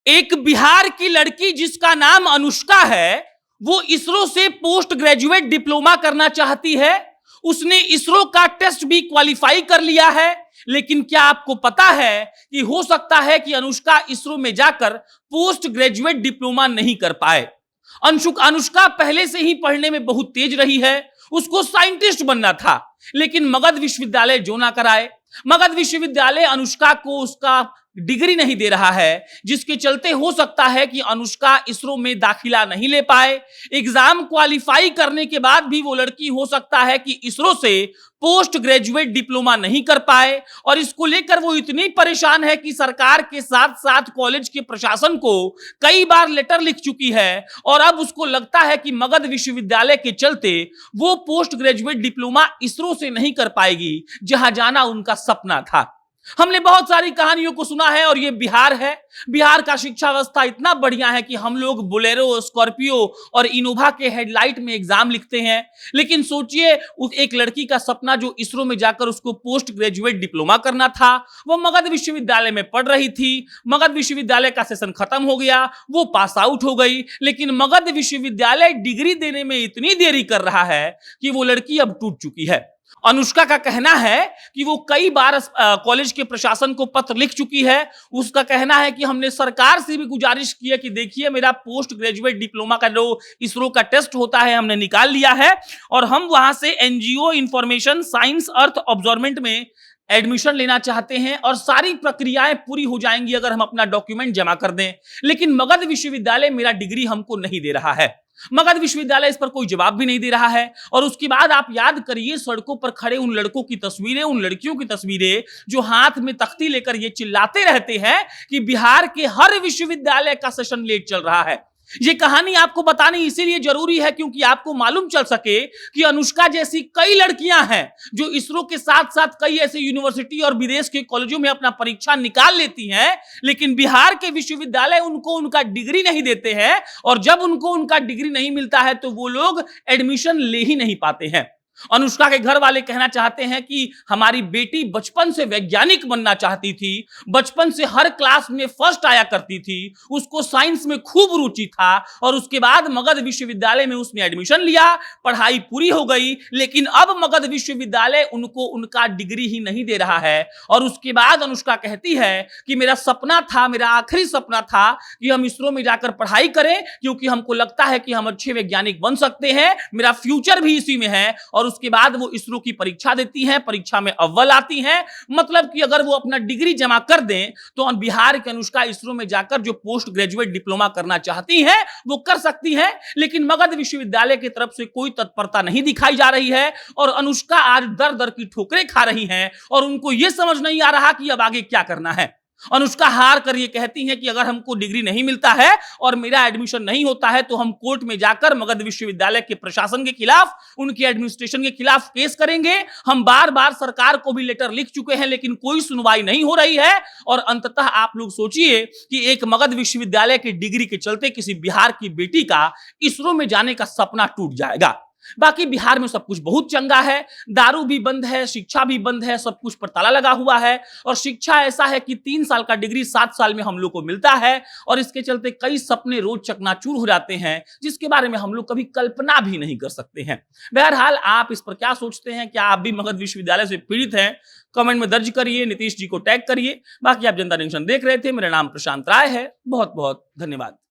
एक बिहार की लड़की जिसका नाम अनुष्का है, वो इसरो से पोस्ट ग्रेजुएट डिप्लोमा करना चाहती है। उसने इसरो का टेस्ट भी क्वालिफाई कर लिया है, लेकिन क्या आपको पता है कि हो सकता है कि अनुष्का इसरो में जाकर पोस्ट ग्रेजुएट डिप्लोमा नहीं कर पाए। अनुष्का पहले से ही पढ़ने में बहुत तेज रही है। उसको साइंटिस्ट बनना था, लेकिन मगध विश्वविद्यालय जो ना कराए। मगध विश्वविद्यालय अनुष्का को उसका डिग्री नहीं दे रहा है, जिसके चलते हो सकता है कि अनुष्का इसरो में दाखिला नहीं ले पाए। एग्जाम क्वालिफाई करने के बाद भी वो लड़की हो सकता है कि इसरो से पोस्ट ग्रेजुएट डिप्लोमा नहीं कर पाए, और इसको लेकर वो इतनी परेशान है कि सरकार के साथ साथ कॉलेज के प्रशासन को कई बार लेटर लिख चुकी है। और अब उसको लगता है कि मगध विश्वविद्यालय के चलते वो पोस्ट ग्रेजुएट डिप्लोमा इसरो से नहीं कर पाएगी, जहां जाना उनका सपना था। हमने बहुत सारी कहानियों को सुना है, और ये बिहार है। बिहार का शिक्षा व्यवस्था इतना बढ़िया है कि हम लोग बोलेरो, स्कॉर्पियो और इनोवा के हेडलाइट में एग्जाम लिखते हैं। लेकिन सोचिए, उस एक लड़की का सपना जो इसरो में जाकर उसको पोस्ट ग्रेजुएट डिप्लोमा करना था, वो मगध विश्वविद्यालय में पढ़ रही थी। मगध विश्वविद्यालय का सेशन खत्म हो गया, वो पास आउट हो गई, लेकिन मगध विश्वविद्यालय डिग्री देने में इतनी देरी कर रहा है कि वो लड़की अब टूट चुकी है। अनुष्का का कहना है कि वो कई बार कॉलेज के प्रशासन को पत्र लिख चुकी है। उसका कहना है कि हमने सरकार से भी गुजारिश की है कि देखिए, मेरा पोस्ट ग्रेजुएट डिप्लोमा का जो इसरो का टेस्ट होता है हमने निकाल लिया है, और हम वहां से एनजीओ इंफॉर्मेशन साइंस अर्थ ऑब्जर्वमेंट में एडमिशन लेना चाहते हैं, और सारी प्रक्रियाएं पूरी हो जाएंगी अगर हम अपना डॉक्यूमेंट जमा कर दें। लेकिन मगध विश्वविद्यालय मेरा डिग्री हमको नहीं दे रहा है। मगध विश्वविद्यालय इस पर कोई जवाब भी नहीं दे रहा है। और उसके बाद आप याद करिए, सड़कों पर खड़े उन लड़कों की तस्वीरें, उन लड़कियों की तस्वीरें जो हाथ में तख्ती लेकर ये चिल्लाते रहते हैं कि बिहार के हर विश्वविद्यालय का सेशन लेट चल रहा है। ये कहानी आपको बतानी इसीलिए जरूरी है क्योंकि आपको मालूम चल सके कि अनुष्का जैसी कई लड़कियां हैं जो इसरो के साथ साथ कई ऐसे यूनिवर्सिटी और विदेश के कॉलेजों में अपना परीक्षा निकाल लेती हैं, लेकिन बिहार के विश्वविद्यालय उनको उनका डिग्री नहीं देते हैं। और जब उनको उनका डिग्री नहीं मिलता है तो वो लोग एडमिशन ले ही नहीं पाते हैं। अनुष्का के घर वाले कहना चाहते हैं कि हमारी बेटी बचपन से वैज्ञानिक बनना चाहती थी, बचपन से हर क्लास में फर्स्ट आया करती थी, उसको साइंस में खूब रुचि था, और उसके बाद मगध विश्वविद्यालय में उसने एडमिशन लिया, पढ़ाई पूरी हो गई, लेकिन अब मगध विश्वविद्यालय उनको उनका डिग्री ही नहीं दे रहा है। और उसके बाद अनुष्का कहती है कि मेरा सपना था, मेरा आखिरी सपना था कि हम इसरो में जाकर पढ़ाई करें, क्योंकि हमको लगता है कि हम अच्छे वैज्ञानिक बन सकते हैं, मेरा फ्यूचर भी इसी में है। और उसके बाद वो इसरो की परीक्षा देती हैं, परीक्षा में अव्वल आती हैं। मतलब कि अगर वो अपना डिग्री जमा कर दें तो बिहार के अनुष्का इसरो में जाकर जो पोस्ट ग्रेजुएट डिप्लोमा करना चाहती हैं वो कर सकती हैं। लेकिन मगध विश्वविद्यालय की तरफ से कोई तत्परता नहीं दिखाई जा रही है, और अनुष्का आज दर दर की ठोकरें खा रही हैं, और उनको यह समझ नहीं आ रहा कि अब आगे क्या करना है। अनुष्का हार कर ये कहती हैं कि अगर हमको डिग्री नहीं मिलता है और मेरा एडमिशन नहीं होता है तो हम कोर्ट में जाकर मगध विश्वविद्यालय के प्रशासन के खिलाफ, उनके एडमिनिस्ट्रेशन के खिलाफ केस करेंगे। हम बार बार सरकार को भी लेटर लिख चुके हैं, लेकिन कोई सुनवाई नहीं हो रही है। और अंततः आप लोग सोचिए कि एक मगध विश्वविद्यालय की डिग्री के चलते किसी बिहार की बेटी का इसरो में जाने का सपना टूट जाएगा। बाकी बिहार में सब कुछ बहुत चंगा है, दारू भी बंद है, शिक्षा भी बंद है, सब कुछ पर ताला लगा हुआ है। और शिक्षा ऐसा है कि 3 साल का डिग्री 7 साल में हम लोग को मिलता है, और इसके चलते कई सपने रोज चकनाचूर हो जाते हैं, जिसके बारे में हम लोग कभी कल्पना भी नहीं कर सकते हैं। बहरहाल, आप इस पर क्या सोचते हैं? क्या आप भी मगध विश्वविद्यालय से पीड़ित हैं? कमेंट में दर्ज करिए, नीतीश जी को टैग करिए। बाकी आप जनता जंक्शन देख रहे थे। मेरा नाम प्रशांत राय है। बहुत बहुत धन्यवाद।